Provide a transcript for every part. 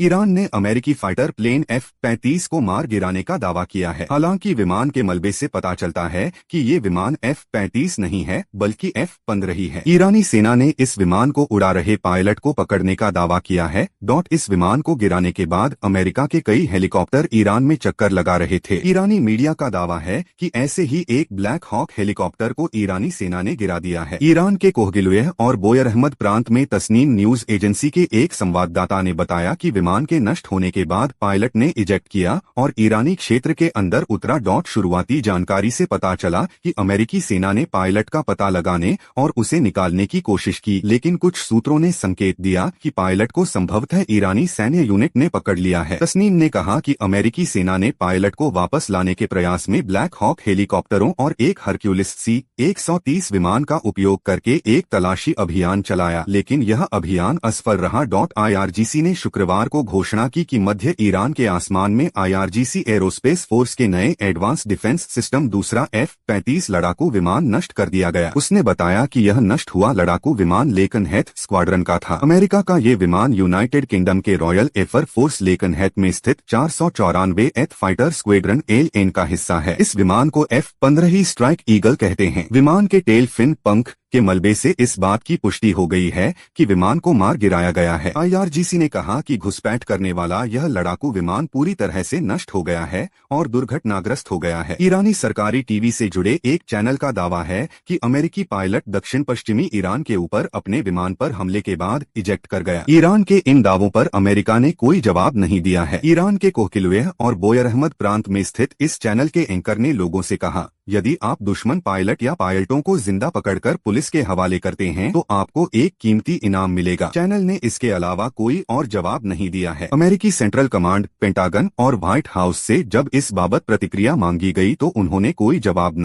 Iran ने अमेरिकी fighter plane F-35 को मार गिराने का दावा किया है। हालांकि विमान के मलबे से पता चलता है कि ये विमान F-35 नहीं है बल्कि F-15 ही है। ईरानी सेना ने इस विमान को उड़ा रहे पायलट को पकड़ने का दावा किया है। इस विमान को गिराने के बाद अमेरिका के कई हेलीकॉप्टर ईरान में चक्कर लगा रहे थे। ईरानी मीडिया का दावा है कि ऐसे ही एक ब्लैक हॉक हेलीकॉप्टर को ईरानी सेना ने गिरा दिया है। ईरान के कोहगिलुह और बोयर अहमद प्रांत में तस्नीम न्यूज एजेंसी के एक संवाददाता ने बताया कि विमान के नष्ट होने के बाद पायलट ने इजेक्ट किया और ईरानी क्षेत्र के अंदर उतरा। शुरुआती जानकारी से पता चला कि अमेरिकी सेना ने पायलट का पता लगाने और उसे निकालने की कोशिश की, लेकिन कुछ सूत्रों ने संकेत दिया कि पायलट को संभवतः ईरानी सैन्य यूनिट ने पकड़ लिया है। तस्नीम ने कहा कि अमेरिकी सेना ने पायलट को वापस लाने के प्रयास में ब्लैक हॉक हेलीकॉप्टरों और एक हरक्यूलिस C-130 विमान का उपयोग करके एक तलाशी अभियान चलाया, लेकिन यह अभियान असफल रहा। IRGC ने शुक्रवार को घोषणा की कि मध्य ईरान के आसमान में IRGC एरोस्पेस फोर्स के नए एडवांस डिफेंस सिस्टम दूसरा F-35 लड़ाकू विमान नष्ट कर दिया गया। उसने बताया कि यह नष्ट हुआ लड़ाकू विमान लेकनहेथ स्क्वाड्रन का था। अमेरिका का ये विमान यूनाइटेड किंगडम के रॉयल एयर फोर्स लेकनहेथ में स्थित 494th फाइटर स्क्वाड्रन LN का हिस्सा है। इस विमान को F-15 ही स्ट्राइक ईगल कहते हैं। विमान के टेल फिन पंख के मलबे से इस बात की पुष्टि हो गई है कि विमान को मार गिराया गया है। IRGC ने कहा कि घुसपैठ करने वाला यह लड़ाकू विमान पूरी तरह से नष्ट हो गया है और दुर्घटनाग्रस्त हो गया है। ईरानी सरकारी टीवी से जुड़े एक चैनल का दावा है कि अमेरिकी पायलट दक्षिण पश्चिमी ईरान के ऊपर अपने विमान पर हमले के बाद इजेक्ट कर गया। ईरान के इन दावों पर अमेरिका ने कोई जवाब नहीं दिया है। ईरान के कोहगिलुह और बोयर अहमद प्रांत में स्थित इस चैनल के एंकर ने लोगों से कहा, यदि आप दुश्मन पायलट या पायलटों को जिंदा पकड़कर पुलिस के हवाले करते हैं तो आपको एक कीमती इनाम मिलेगा। चैनल ने इसके अलावा कोई और जवाब नहीं दिया है। अमेरिकी सेंट्रल कमांड, पेंटागन और व्हाइट हाउस से जब इस बाबत प्रतिक्रिया मांगी गई तो उन्होंने कोई जवाब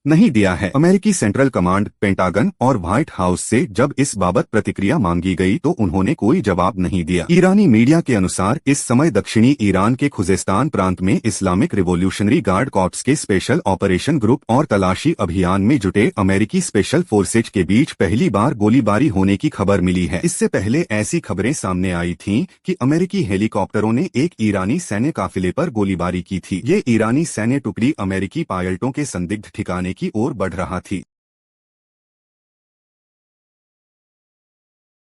नहीं दिया है। अमेरिकी सेंट्रल कमांड, पेंटागन और व्हाइट हाउस से जब इस बाबत प्रतिक्रिया मांगी गई तो उन्होंने कोई जवाब नहीं दिया। ईरानी मीडिया के अनुसार इस समय दक्षिणी ईरान के खुजेस्तान प्रांत में इस्लामिक रिवॉल्यूशनरी गार्ड कॉर्प्स के स्पेशल ऑपरेशन ग्रुप और तलाशी अभियान में जुटे अमेरिकी स्पेशल फोर्सेज के बीच पहली बार गोलीबारी होने की खबर मिली है। इससे पहले ऐसी खबरें सामने आई थीं कि अमेरिकी हेलीकॉप्टरों ने एक ईरानी सैन्य काफिले पर गोलीबारी की थी। ये ईरानी सैन्य टुकड़ी अमेरिकी पायलटों के संदिग्ध ठिकाने की ओर बढ़ रहा थी।